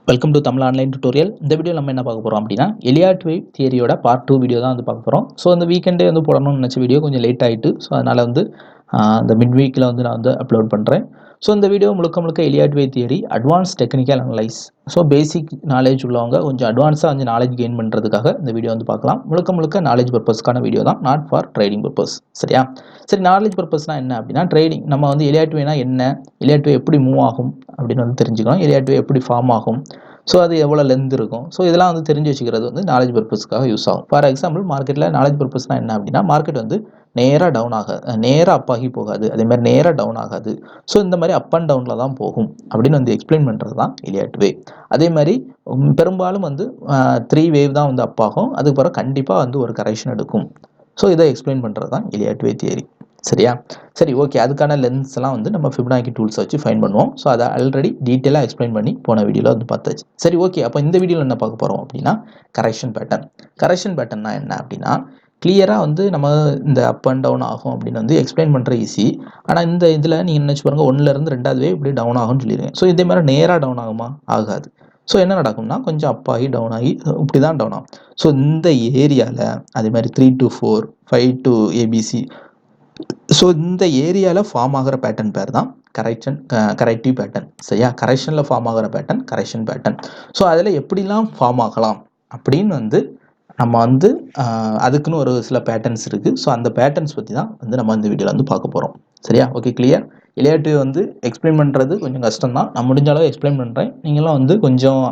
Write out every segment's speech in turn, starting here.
Welcome to Tamil online tutorial. இந்த video நம்ம என்ன பார்க்க போகிறோம் அப்படின்னா எலியாட் வேவ் தியரியோட பார்ட் 2 வீடியோ தான் வந்து பார்க்க போகிறோம். ஸோ அந்த வீக்கெண்டே வந்து போடணும்னு நினச்ச வீடியோ கொஞ்சம் லேட் ஆகிட்டு, ஸோ அதனால் வந்து இந்த மிட் வீக்கில் வந்து நான் வந்து அப்லோட் பண்ணுறேன். ஸோ இந்த வீடியோ முழுக்க Elliott wave theory advance technical analyse, so basic knowledge உள்ளவங்க கொஞ்சம் அட்வான்ஸாக வந்து நாலேஜ் கெயின் பண்ணுறதுக்காக இந்த வீடியோ வந்து பார்க்கலாம். முழுக்க நாலேஜ் பர்பஸ்க்கான வீடியோ தான், நாட் ஃபார் ட்ரேடிங் பர்பஸ். சரியா? சரி, நாலேஜ் பர்பஸ்னால் என்ன அப்படின்னா ட்ரேடிங். நம்ம வந்து எலியாட் வேவ்னா என்ன, எலியாட் வேவ் எப்படி மூவ் ஆகும் அப்படின்னு வந்து தெரிஞ்சுக்கணும். எலியாட் வேவ் எப்படி ஃபார்ம் ஆகும், ஸோ அது எவ்வளோ லென்த் இருக்கும், ஸோ இதெல்லாம் வந்து தெரிஞ்சு வச்சுக்கிறது வந்து நாலேஜ் பர்பஸ்க்காக யூஸ் ஆகும். ஃபார் எக்ஸாம்பிள், மார்க்கெட்டில் நாலேஜ் பர்பஸ்னால் என்ன அப்படின்னா, மார்க்கெட் வந்து நேராக டவுன் ஆகாது, நேராக அப் ஆகி போகாது, அதேமாதிரி நேராக டவுன் ஆகாது, ஸோ இந்த மாதிரி அப் அண்ட் டவுனில் தான் போகும் அப்படின்னு வந்து எக்ஸ்பிளைன் பண்ணுறது தான் எலியாட் வேவ். அதே மாதிரி பெரும்பாலும் வந்து 3 வேவ் தான் வந்து அப் ஆகும், அதுக்கப்புறம் கண்டிப்பாக வந்து ஒரு கரெக்ஷன் எடுக்கும். ஸோ இதை எக்ஸ்பிளைன் பண்ணுறது தான் எலியாட் வேவ் தியரி. சரியா? சரி, ஓகே. அதுக்கான லென்ஸ் எல்லாம் வந்து நம்ம ஃபிபனாக்கி டூல்ஸ் வச்சு ஃபைன் பண்ணுவோம். ஸோ அதை ஆல்ரெடி டீட்டெயிலாக எக்ஸ்பிளைன் பண்ணி போன வீடியோவில் வந்து பார்த்தாச்சு. சரி, ஓகே. அப்போ இந்த வீடியோவில் என்ன பார்க்க போகிறோம் அப்படின்னா கரெக்ஷன் பேட்டர்ன். கரெக்ஷன் பேட்டர்னா என்ன அப்படின்னா, கிளியராக வந்து நம்ம இந்த அப் அண்ட் டவுன் ஆகும் அப்படின்னு வந்து எக்ஸ்பிளைன் பண்ணுற ஈஸி. ஆனால் இந்த இதில் நீங்கள் நினச்சி பாருங்கள், 1லேருந்து 2வது வேவ் இப்படி டவுன் ஆகும்னு சொல்லிடுங்க. ஸோ இதே மாதிரி நேராக டவுன் ஆகுமா? ஆகாது. ஸோ என்ன நடக்கும்னா, கொஞ்சம் அப் ஆகி டவுன் ஆகி இப்படி தான் டவுன் ஆகும். ஸோ இந்த ஏரியாவில் அதே மாதிரி 3 to 4, 5 to ABC, ஸோ இந்த ஏரியாவில் ஃபார்ம் ஆகிற பேட்டர்ன் பேர் தான் கரெக்டிவ் பேட்டர்ன். சரியா? கரெக்ஷனில் ஃபார்ம் ஆகிற பேட்டர்ன் கரெக்ஷன் பேட்டர்ன். ஸோ அதில் எப்படிலாம் ஃபார்ம் ஆகலாம் அப்படின்னு வந்து நம்ம வந்து அதுக்குன்னு ஒரு சில பேட்டர்ன்ஸ் இருக்குது. ஸோ அந்த பேட்டர்ன்ஸ் பற்றி தான் வந்து நம்ம இந்த வீடியோவில் வந்து பார்க்க போகிறோம். சரியா? Okay, clear. எலியாட் வேவ் வந்து எக்ஸ்பிளைன் பண்ணுறது கொஞ்சம் கஷ்டம் தான், நான் முடிஞ்ச அளவு எக்ஸ்பிளைன் பண்ணுறேன். நீங்களும் வந்து கொஞ்சம்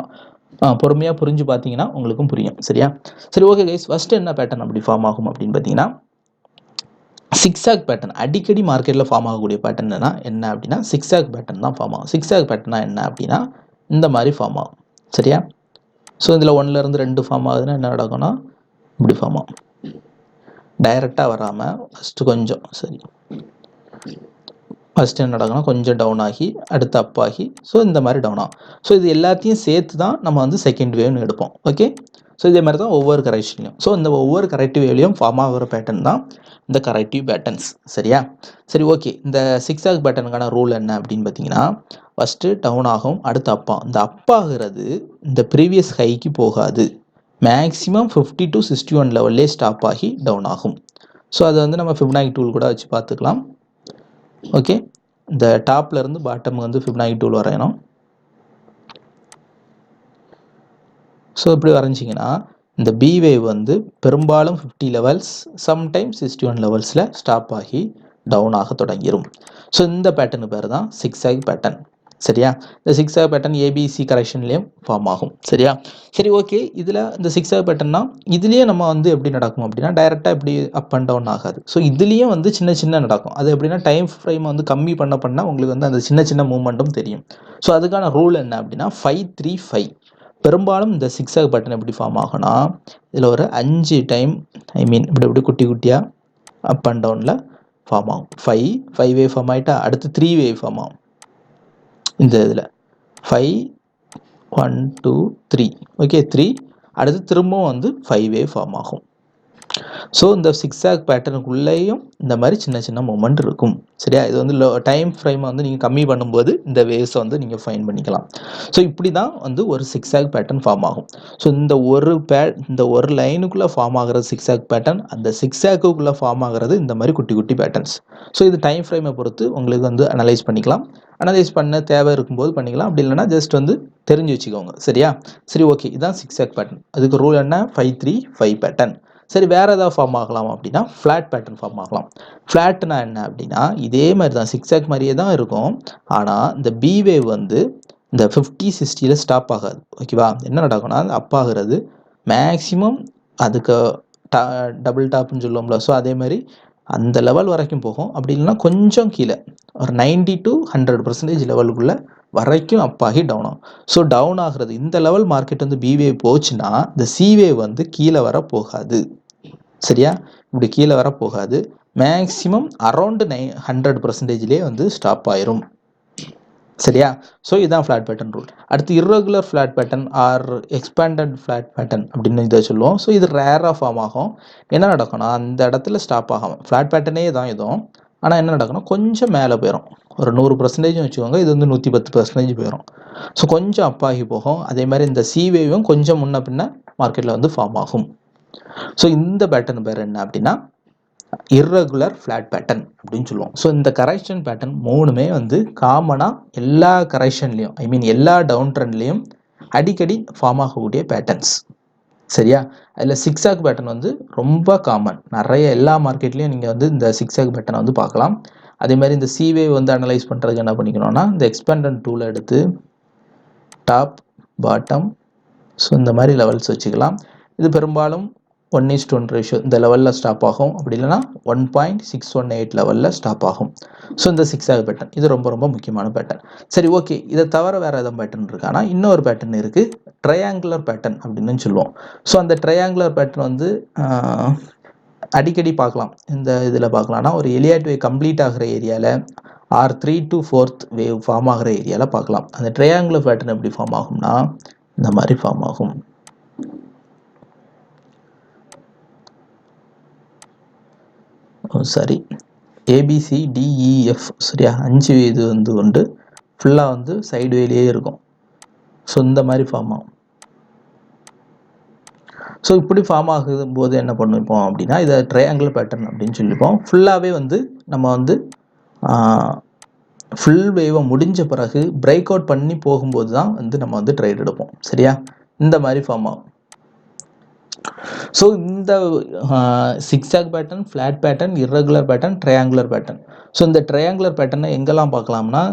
பொறுமையாக புரிஞ்சு பார்த்தீங்கன்னா உங்களுக்கும் புரியும். சரியா? சரி, ஓகே கைஸ். ஃபஸ்ட்டு என்ன பேட்டர்ன் அப்படி ஃபார்ம் ஆகும் அப்படின்னு பார்த்தீங்கன்னா, சிக்ஸாக் பேட்டர்ன். அடிக்கடி மார்க்கெட்டில் ஃபார்ம் ஆகக்கூடிய பேட்டர்ன் என்ன அப்படின்னா சிக்ஸாக் பேட்டர்ன் தான் ஃபார்ம் ஆகும். சிக்ஸாக் பேட்டர்னா என்ன அப்படின்னா இந்த மாதிரி ஃபார்ம் ஆகும். சரியா? ஸோ இதில் 1லேருந்து 2 ஃபார்ம் ஆகுதுன்னா என்ன நடக்கும்னா இப்படி ஃபார்ம் ஆகும், டைரெக்டாக வராமல் ஃபஸ்ட்டு கொஞ்சம். சரி, ஃபஸ்ட்டு என்ன நடக்கும்னா கொஞ்சம் டவுன் ஆகி அடுத்து அப் ஆகி, ஸோ இந்த மாதிரி டவுன் ஆகும். ஸோ இது எல்லாத்தையும் சேர்த்து தான் நம்ம வந்து செகண்ட் வேவ்னு எடுப்போம். ஓகே, ஸோ இதே மாதிரி தான் ஒவ்வொரு கரெக்ஷன்லையும். ஸோ இந்த ஒவ்வொரு கரெக்டிவ் வேவ்லையும் ஃபார்ம் ஆகிற பேட்டர்ன் தான் இந்த கரெக்டிவ் பேட்டர்ன்ஸ். சரியா? சரி, ஓகே. இந்த சிக்ஸாக் பேட்டர்னுக்கான ரூல் என்ன அப்படின்னு பார்த்தீங்கன்னா, ஃபஸ்ட்டு டவுன் ஆகும், அடுத்து அப்பா. இந்த அப்பாகிறது இந்த ப்ரீவியஸ் ஹைக்கு போகாது, மேக்ஸிமம் 50 to 61 லெவல்லே ஸ்டாப் ஆகி டவுன் ஆகும். ஸோ அதை வந்து நம்ம ஃபிபனாக்கி டூல் கூட வச்சு பார்த்துக்கலாம். ஓகே, இந்த டாப்லேருந்து பாட்டம் வந்து ஃபிபனாக்கி டூல் வரையணும். ஸோ இப்படி வரைஞ்சிங்கன்னா இந்த பி வேவ் வந்து பெரும்பாலும் 50 லெவல்ஸ், சம்டைம்ஸ் 61 லெவல்ஸில் ஸ்டாப் ஆகி டவுன் ஆக தொடங்கிடும். ஸோ இந்த பேட்டர்னு பேர் தான் சிக்ஸாக் பேட்டர்ன். சரியா? இந்த சிக்ஸாக் பேட்டர்ன் ஏபிசி கரெக்ஷன்லேயும் ஃபார்ம் ஆகும். சரியா? சரி, ஓகே. இதில் இந்த சிக்ஸாக் பேட்டர்னா இதுலேயே நம்ம வந்து எப்படி நடக்கும் அப்படின்னா டைரெக்டாக இப்படி அப் அண்ட் டவுன் ஆகாது. ஸோ இதுலேயும் வந்து சின்ன நடக்கும். அது எப்படின்னா டைம் ஃப்ரேம் வந்து கம்மி பண்ண உங்களுக்கு வந்து அந்த சின்ன மூமெண்ட்டும் தெரியும். ஸோ அதுக்கான ரூல் என்ன அப்படின்னா 5-3-5. பெரும்பாலும் இந்த சிக்ஸாக் பேட்டர்ன் எப்படி ஃபார்ம் ஆகும்னா, இதில் ஒரு 5 டைம் இப்படி குட்டியாக அப் அண்ட் டவுனில் ஃபார்ம் ஆகும். 5 வேவ் ஃபார்ம் ஆகிட்டா அடுத்து 3 வேவ் ஃபார்ம் ஆகும். இந்த இதில் 5, 1, 2, 3. ஓகே, 3. அடுத்து திரும்பவும் வந்து 5 வேவ் ஃபார்ம் ஆகும். ஸோ இந்த சிக்ஸாக் பேட்டர்னுக்குள்ளேயும் இந்த மாதிரி சின்ன மூமெண்ட் இருக்கும். சரியா? இது வந்து டைம் ஃப்ரேமை வந்து நீங்கள் கம்மி பண்ணும்போது இந்த வேவ்ஸை வந்து நீங்கள் ஃபைன் பண்ணிக்கலாம். ஸோ இப்படி தான் வந்து ஒரு சிக்ஸாக் பேட்டர்ன் ஃபார்ம் ஆகும். ஸோ இந்த ஒரு லைனுக்குள்ளே ஃபார்ம் ஆகிறது சிக்ஸாக் பேட்டர்ன், அந்த சிக்ஸாக்குள்ளே ஃபார்ம் ஆகிறது இந்த மாதிரி குட்டி பேட்டர்ன்ஸ். ஸோ இது டைம் ஃப்ரேமை பொறுத்து உங்களுக்கு வந்து அனலைஸ் பண்ணிக்கலாம். அனலைஸ் பண்ண தேவை இருக்கும்போது பண்ணிக்கலாம், அப்படி இல்லைனா ஜஸ்ட் வந்து தெரிஞ்சு வச்சுக்கோங்க. சரியா? சரி, ஓகே. இதுதான் சிக்ஸாக் பேட்டர்ன். அதுக்கு ரூல் என்ன? 5-3-5 பேட்டர்ன். சரி, வேறு ஏதாவது ஃபார்ம் ஆகலாம் அப்படின்னா ஃப்ளாட் பேட்டர்ன் ஃபார்ம் ஆகலாம். ஃப்ளாட்னா என்ன அப்படின்னா இதே மாதிரி தான் சிக்ஸாக் மாதிரியே தான் இருக்கும். ஆனால் இந்த பி வேவ் வந்து இந்த 50-60 ஸ்டாப் ஆகாது. ஓகேவா? என்ன நடக்கும்னா அப் ஆகிறது மேக்ஸிமம் அதுக்கு டபுள் டாப்னு சொல்லுவோம்ல, ஸோ அதே மாதிரி அந்த லெவல் வரைக்கும் போகும். அப்படி இல்லைன்னா கொஞ்சம் கீழே ஒரு 90 to 100% லெவலுக்குள்ளே வரைக்கும் அப் ஆகி டவுன் ஆகும். ஸோ டவுன் ஆகிறது இந்த லெவல் மார்க்கெட் வந்து பி வேவ் போச்சுன்னா இந்த சி வேவ் வந்து கீழே வர போகாது. சரியா? இப்படி கீழே வர போகாது, மேக்ஸிமம் அரௌண்ட் 100%லேயே வந்து ஸ்டாப் ஆயிரும். சரியா? ஸோ இதுதான் ஃப்ளாட் பேட்டர்ன் ரூல். அடுத்து irregular flat pattern R expanded flat pattern அப்படின்னு இதை சொல்லுவோம். ஸோ இது ரேராக ஃபார்ம் ஆகும். என்ன நடக்கும்னா அந்த இடத்துல ஸ்டாப் ஆகாமல் ஃப்ளாட் பேட்டர்னே தான் இதுவும், ஆனால் என்ன நடக்கும்னா கொஞ்சம் மேலே போயிடும். ஒரு 100% வச்சுக்கோங்க, இது வந்து 110% போயிடும். ஸோ கொஞ்சம் அப் ஆகி போகும். அதே மாதிரி இந்த சி வேவும் கொஞ்சம் முன்ன பின்ன மார்க்கெட்டில் வந்து ஃபார்ம் ஆகும். ஸோ இந்த பேட்டர்ன் பேர் என்ன அப்படின்னா இர்ரெகுலர் ஃப்ளாட் பேட்டர்ன் அப்படின்னு சொல்லுவோம். ஸோ இந்த கரெக்ஷன் பேட்டர்ன் மூணுமே வந்து காமனாக எல்லா கரெக்ஷன்லையும், ஐ மீன் எல்லா டவுன் ட்ரெண்ட்லையும் அடிக்கடி ஃபார்ம் ஆகக்கூடிய பேட்டர்ன்ஸ். சரியா? அதில் சிக்ஸாக் பேட்டர்ன் வந்து ரொம்ப காமன். நிறைய எல்லா மார்க்கெட்லேயும் நீங்கள் வந்து இந்த சிக்ஸாக் பேட்டர்னை வந்து பார்க்கலாம். அதே மாதிரி இந்த சி வேவ் வந்து அனலைஸ் பண்ணுறதுக்கு என்ன பண்ணிக்கணும்னா, இந்த எக்ஸ்பேண்டன்ட் டூலை எடுத்து டாப், பாட்டம், ஸோ இந்த மாதிரி லெவல்ஸ் வச்சுக்கலாம். இது பெரும்பாலும் 1:1 ரேஷியோ இந்த லெவலில் ஸ்டாப் ஆகும். அப்படி இல்லைனா 1.618 லெவலில் ஸ்டாப் ஆகும். ஸோ இந்த சிக்ஸாக் பேட்டர்ன் இது ரொம்ப ரொம்ப முக்கியமான பேட்டர்ன். சரி, ஓகே. இதை தவிர வேறு எதாவது பேட்டர்ன் இருக்கானா? இன்னொரு பேட்டர்ன் இருக்குது, ட்ரையாங்குலர் பேட்டர்ன் அப்படின்னு சொல்லுவோம். ஸோ அந்த ட்ரையாங்குலர் பேட்டர்ன் வந்து அடிக்கடி பார்க்கலாம். இந்த இதில் பார்க்கலாம்னா ஒரு எலியாட் வேவ் கம்ப்ளீட் ஆகிற ஏரியாவில் R 3 to 4th wave form ஆகிற ஏரியாவில் பார்க்கலாம். அந்த ட்ரையாங்குலர் பேட்டர்ன் எப்படி ஃபார்ம் ஆகும்னா இந்த மாதிரி ஃபார்ம் ஆகும். சரி, ABCDEF, சரியா? 5 இது வந்து உண்டு, ஃபுல்லாக வந்து சைடு வேலையே இருக்கும். ஸோ இந்த மாதிரி ஃபார்ம் ஆகும். ஸோ இப்படி ஃபார்ம் ஆகும் போது என்ன பண்ணிப்போம் அப்படின்னா இதை ட்ரையாங்குலர் பேட்டர்ன் அப்படின்னு சொல்லிப்போம். ஃபுல்லாகவே வந்து நம்ம வந்து ஃபுல் வேவை முடிஞ்ச பிறகு பிரேக் அவுட் பண்ணி போகும்போது தான் வந்து நம்ம வந்து ட்ரேட் எடுப்போம். சரியா? இந்த மாதிரி ஃபார்ம் ஆகும். ஸோ இந்த zigzag pattern, flat pattern, irregular pattern, triangular pattern. So இந்த ட்ரையாங்குலர் பேட்டர்னை எங்கெல்லாம் பார்க்கலாம்னா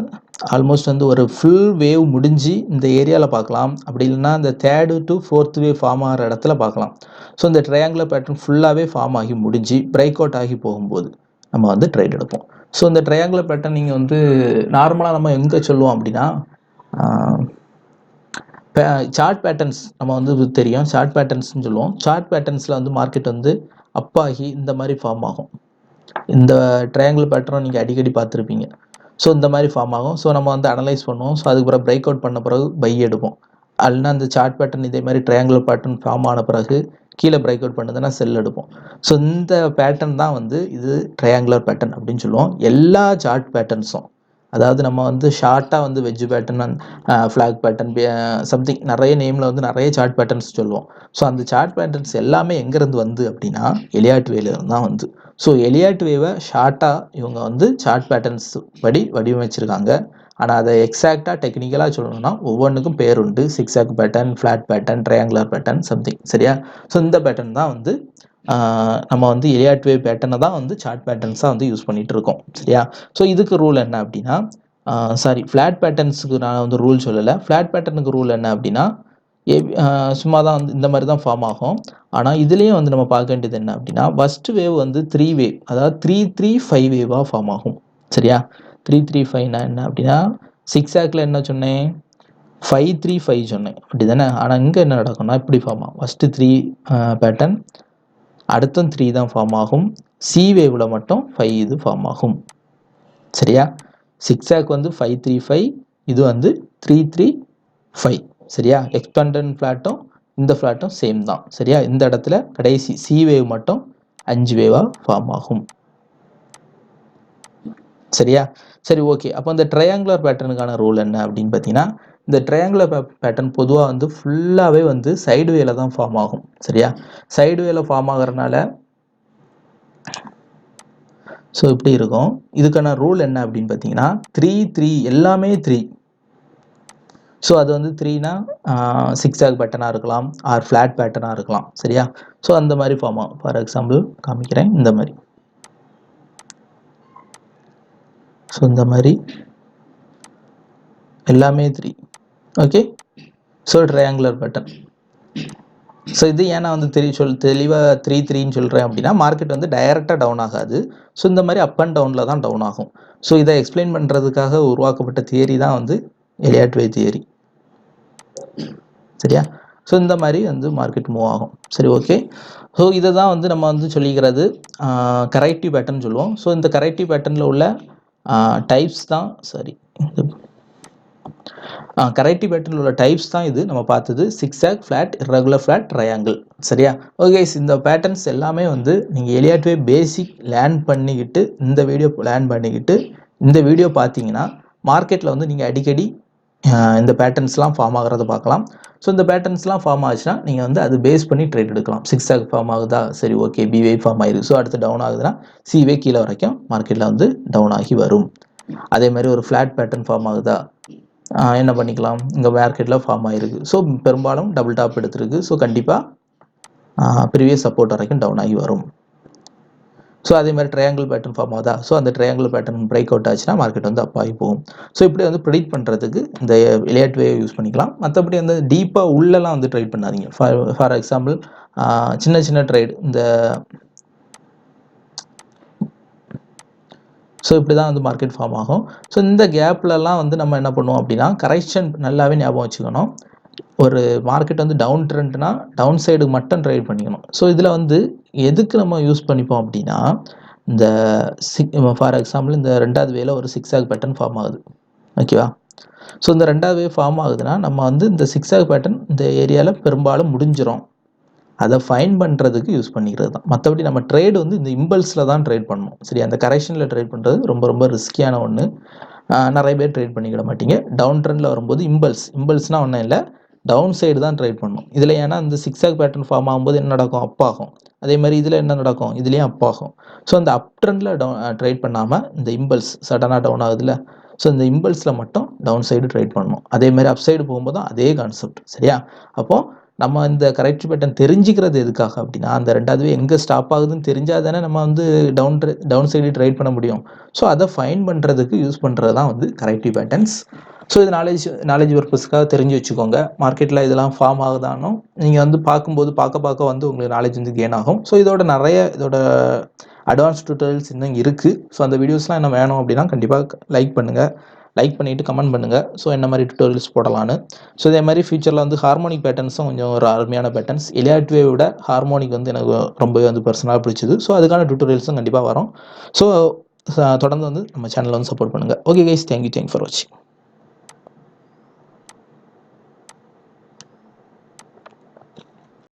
ஆல்மோஸ்ட் வந்து ஒரு ஃபுல் வேவ் முடிஞ்சு இந்த ஏரியாவில் பார்க்கலாம். அப்படி இல்லைன்னா இந்த 3rd to 4th wave form ஆகிற இடத்துல பார்க்கலாம். ஸோ இந்த ட்ரையாங்குலர் பேட்டர்ன் ஃபுல்லாகவே ஃபார்ம் ஆகி முடிஞ்சு பிரேக் அவுட் ஆகி போகும்போது நம்ம வந்து ட்ரேட் எடுப்போம். ஸோ இந்த ட்ரையாங்குலர் பேட்டர்ன் நீங்கள் வந்து நார்மலாக நம்ம எங்கே சொல்லுவோம் அப்படின்னா சார்ட் பேட்டர்ன்ஸ் நம்ம வந்து தெரியும், சார்ட் பேட்டர்ன்ஸ்னு சொல்லுவோம். சார்ட் பேட்டர்ன்ஸில் வந்து மார்க்கெட் வந்து அப்பாகி இந்த மாதிரி ஃபார்ம் ஆகும். இந்த ட்ரையாங்குலர் பேட்டர்ன் நீங்கள் அடிக்கடி பார்த்துருப்பீங்க. ஸோ இந்த மாதிரி ஃபார்ம் ஆகும். ஸோ நம்ம வந்து அனலைஸ் பண்ணுவோம். ஸோ அதுக்கு பிறகு பிரேக் அவுட் பண்ண பிறகு பை எடுப்போம். அல்லனா அந்த சார்ட் பேட்டர்ன் இதே மாதிரி ட்ரையாங்குலர் பேட்டர்ன் ஃபார்ம் ஆன பிறகு கீழே பிரேக் அவுட் பண்ணுதுன்னா செல் எடுப்போம். ஸோ இந்த பேட்டர்ன் தான் வந்து இது ட்ரையாங்குலர் பேட்டர்ன் அப்படின்னு சொல்லுவோம். எல்லா சார்ட் பேட்டர்ன்ஸும், அதாவது நம்ம வந்து ஷார்ட்டாக வந்து wedge pattern, flag pattern, something நிறைய நேமில் வந்து நிறைய சார்ட் பேட்டர்ன்ஸ் சொல்லுவோம். ஸோ அந்த சார்ட் பேட்டர்ன்ஸ் எல்லாமே எங்கேருந்து வந்து அப்படின்னா எலியாட் வேலேருந்து தான் வந்து. ஸோ எலியாட் வேவை ஷார்ட்டாக இவங்க வந்து சார்ட் பேட்டர்ன்ஸ் படி வடிவமைச்சிருக்காங்க. ஆனால் அதை எக்ஸாக்டாக டெக்னிக்கலாக சொல்லணும்னா ஒவ்வொன்றுக்கும் பேர் உண்டு. Zigzag pattern, flat pattern, triangular pattern, something. சரியா? ஸோ இந்த பேட்டர்ன் தான் வந்து நம்ம வந்து எலியாட் வேவ் பேட்டர்னை தான் வந்து சார்ட் பேட்டர்ன்ஸாக வந்து யூஸ் பண்ணிகிட்டு இருக்கோம். சரியா? ஸோ இதுக்கு ரூல் என்ன அப்படின்னா, சாரி, ஃப்ளாட் பேட்டர்ன்ஸுக்கு நான் வந்து ரூல் சொல்லலை. ஃப்ளாட் பேட்டர்னுக்கு ரூல் என்ன அப்படின்னா சும்மா தான் வந்து இந்த மாதிரி தான் ஃபார்ம் ஆகும். ஆனால் இதுலேயும் வந்து நம்ம பார்க்க வேண்டியது என்ன அப்படின்னா ஃபஸ்ட்டு வேவ் வந்து 3 வேவ், அதாவது 3-3-5 வேவாக ஃபார்ம் ஆகும். சரியா? 3-3-5னா என்ன அப்படின்னா சிக்ஸாக்ல என்ன சொன்னேன், 5-3-5 சொன்னேன், அப்படி தானே? ஆனால் இங்கே என்ன நடக்கும்னா இப்படி ஃபார்ம் ஆகும். ஃபஸ்ட்டு 3 பேட்டர்ன், அடுத்தும் 3 தான் ஃபார்ம் ஆகும். சி வேவில் மட்டும் 5 இது ஃபார்ம் ஆகும். சரியா? சிக்ஸாக் வந்து 5-3-5, இது வந்து 3-3-5. சரியா? எக்ஸ்பேண்டன்ட் ஃப்ளாட்டும் இந்த ஃப்ளாட்டும் சேம் தான். சரியா? இந்த இடத்துல கடைசி சி வேவ் மட்டும் 5 வேவாக ஃபார்ம் ஆகும். சரியா? சரி, ஓகே. அப்போ இந்த ட்ரையாங்குலர் பேட்டர்னுக்கான ரூல் என்ன அப்படின்னு பார்த்தீங்கன்னா, இந்த ட்ரையாங்குலர் பேட்டர்ன் பொதுவாக வந்து ஃபுல்லாகவே வந்து சைடு வேல தான் ஃபார்ம் ஆகும். சரியா? சைடு வேல ஃபார்ம் ஆகிறதுனால ஸோ இப்படி இருக்கும். இதுக்கான ரூல் என்ன அப்படின்னு பார்த்தீங்கன்னா 3-3 எல்லாமே 3. ஸோ அது வந்து 3னா சிக்ஸாக் பேட்டர்னாக இருக்கலாம், ஆர் ஃப்ளாட் பேட்டர்னாக இருக்கலாம். சரியா? ஸோ அந்த மாதிரி ஃபார்ம் ஆகும். ஃபார் எக்ஸாம்பிள் காமிக்கிறேன், இந்த மாதிரி. ஸோ இந்த மாதிரி எல்லாமே 3. Okay. So triangular pattern. So இது ஏன்னா வந்து தெளிவாக 3-3ன்னு சொல்கிறேன் அப்படின்னா மார்க்கெட் வந்து டைரெக்டாக டவுன் ஆகாது. ஸோ இந்த மாதிரி அப் அண்ட் டவுனில் தான் டவுன் ஆகும். ஸோ இதை எக்ஸ்பிளைன் பண்ணுறதுக்காக உருவாக்கப்பட்ட தியரி தான் வந்து எலியாட் வேவ் தியரி. சரியா? ஸோ இந்த மாதிரி வந்து மார்க்கெட் மூவ் ஆகும். சரி, ஓகே. ஸோ இதை தான் வந்து நம்ம வந்து சொல்லிக்கிறது கரெக்டிவ் பேட்டர்ன் சொல்லுவோம். ஸோ இந்த கரெக்டிவ் பேட்டர்னில் உள்ள டைப்ஸ் தான், சாரி, கரெக்டிவ் பேட்டர்னில் உள்ள டைப்ஸ் தான் இது நம்ம பார்த்தது. சிக்ஸாக், ஃப்ளாட், இர்ரெகுலர் ஃப்ளாட், ட்ரையாங்கிள். சரியா? ஓகே. இந்த பேட்டர்ன்ஸ் எல்லாமே வந்து நீங்கள் எலியாட் வேவ் பேசிக் லேர்ன் பண்ணிக்கிட்டு, இந்த வீடியோ லேர்ன் பண்ணிக்கிட்டு இந்த வீடியோ பார்த்தீங்கன்னா மார்க்கெட்டில் வந்து நீங்கள் அடிக்கடி இந்த பேட்டர்ன்ஸ்லாம் ஃபார்ம் ஆகிறத பார்க்கலாம். ஸோ இந்த பேட்டர்ன்ஸ்லாம் ஃபார்ம் ஆச்சுன்னா நீங்கள் வந்து அது பேஸ் பண்ணி ட்ரேட் எடுக்கலாம். சிக்ஸாக் ஃபார்ம் ஆகுதா, சரி ஓகே பிவே ஃபார்ம் ஆயிருக்கு, ஸோ அடுத்து டவுன் ஆகுதுன்னா சிவே கீழே வரைக்கும் மார்க்கெட்டில் வந்து டவுன் ஆகி வரும். அதே மாதிரி ஒரு ஃப்ளாட் பேட்டர்ன் ஃபார்ம் ஆகுதா, என்ன பண்ணிக்கலாம், இங்கே மார்க்கெட்டில் ஃபார்ம் ஆகிருக்கு, ஸோ பெரும்பாலும் டபுள் டாப் எடுத்துருக்கு, ஸோ கண்டிப்பாக ப்ரீவியஸ் சப்போர்ட் வரைக்கும் டவுன் ஆகி வரும். ஸோ அதே மாதிரி ட்ரையாங்கிள் பேட்டர்ன் ஃபார்ம் ஆகுதா, ஸோ அந்த ட்ரையாங்கிள் பேட்டர்ன் பிரேக் அவுட் ஆச்சுன்னா மார்க்கெட் வந்து அப் ஆகி போகும். ஸோ இப்படி வந்து ப்ரிடிக்ட் பண்ணுறதுக்கு இந்த எலியட் வே யூஸ் பண்ணிக்கலாம். மற்றபடி வந்து டீப்பாக உள்ளெல்லாம் வந்து ட்ரேட் பண்ணாதீங்க. ஃபார் எக்ஸாம்பிள் சின்ன சின்ன ட்ரேட் இந்த ஸோ இப்படி தான் வந்து மார்க்கெட் ஃபார்ம் ஆகும். ஸோ இந்த கேப்லலாம் வந்து நம்ம என்ன பண்ணுவோம் அப்படின்னா, கரெக்ஷன் நல்லாவே ஞாபகம் வச்சுக்கணும். ஒரு மார்க்கெட் வந்து டவுன் ட்ரெண்ட்னா டவுன் சைடு மட்டும் ட்ரேட் பண்ணிக்கணும். ஸோ இதில் வந்து எதுக்கு நம்ம யூஸ் பண்ணிப்போம் அப்படின்னா, இந்த ஃபார் எக்ஸாம்பிள் இந்த 2வது வேல ஒரு சிக்ஸாக் பேட்டர்ன் ஃபார்ம் ஆகுது, ஓகேவா. ஸோ இந்த 2வது வே ஃபார்ம் ஆகுதுன்னா நம்ம வந்து இந்த சிக்ஸாக் பேட்டர்ன் இந்த ஏரியாவில் பெரும்பாலும் முடிஞ்சிடும், அதை ஃபைன் பண்ணுறதுக்கு யூஸ் பண்ணிக்கிறது தான். மற்றபடி நம்ம ட்ரேட் வந்து இந்த இம்பல்ஸில் தான் ட்ரேட் பண்ணணும். சரி, அந்த கரெக்ஷனில் ட்ரேட் பண்ணுறது ரொம்ப ரொம்ப ரிஸ்கியான ஒன்று. நிறைய பேர் ட்ரேட் பண்ணிக்கிட மாட்டீங்க. டவுன் ட்ரெண்டில் வரும்போது இம்பல்ஸ்னால் ஒன்றும் இல்லை, டவுன் சைடு தான் ட்ரேட் பண்ணணும். இதில் ஏன்னா இந்த சிக்ஸாக் பேட்டர்ன் ஃபார்ம் ஆகும்போது என்ன நடக்கும், அப் ஆகும். அதே மாதிரி இதில் என்ன நடக்கும், இதுலேயும் அப் ஆகும். ஸோ அந்த அப் ட்ரெண்டில் ட்ரேட் பண்ணாமல் இந்த இம்பல்ஸ் சடனாக டவுன் ஆகுதுல்ல, ஸோ இந்த இம்பல்ஸில் மட்டும் டவுன் சைடு ட்ரேட் பண்ணணும். அதே மாதிரி அப் சைடு போகும்போதும் அதே கான்செப்ட், சரியா. அப்போது நம்ம இந்த கரெக்ட் பேட்டர்ன் தெரிஞ்சுக்கிறது எதுக்காக அப்படின்னா, அந்த 2வது எங்கே ஸ்டாப் ஆகுதுன்னு தெரிஞ்சால் தானே நம்ம வந்து டவுன் சைடு ட்ரேட் பண்ண முடியும். ஸோ அதை ஃபைன் பண்ணுறதுக்கு யூஸ் பண்ணுறது தான் வந்து கரெக்டிவ் பேட்டர்ன்ஸ். ஸோ இது நாலேஜ் பர்பஸ்க்காக தெரிஞ்சு வச்சுக்கோங்க. மார்க்கெட்டில் இதெல்லாம் ஃபார்ம் ஆகுதானோ நீங்கள் வந்து பார்க்கும்போது பார்க்க வந்து உங்களுக்கு நாலேஜ் வந்து கெயின் ஆகும். ஸோ இதோட அட்வான்ஸ் டியூட்டோரியல்ஸ் இன்னும் இருக்குது. ஸோ அந்த வீடியோஸ்லாம் என்ன வேணும் அப்படின்னா கண்டிப்பாக லைக் பண்ணுங்கள். லைக் பண்ணிவிட்டு கமெண்ட் பண்ணுங்கள். ஸோ என்ன மாதிரி டியூட்டோரியல்ஸ் போடலான்னு. ஸோ இதே மாதிரி ஃபியூச்சரில் வந்து ஹார்மோனிக் பேட்டர்ன்ஸும் கொஞ்சம் ஒரு அருமையான பேட்டர்ன்ஸ். எலியட் வே விட ஹார்மோனிக் வந்து எனக்கு ரொம்பவே வந்து பர்சனலாக பிடிச்சிது. ஸோ அதுக்கான டியூட்டோரியல்ஸும் கண்டிப்பாக வரும். ஸோ தொடர்ந்து வந்து நம்ம சேனலை வந்து சப்போர்ட் பண்ணுங்கள். ஓகே கைஸ், தேங்க்யூ ஃபார் வாட்சிங்.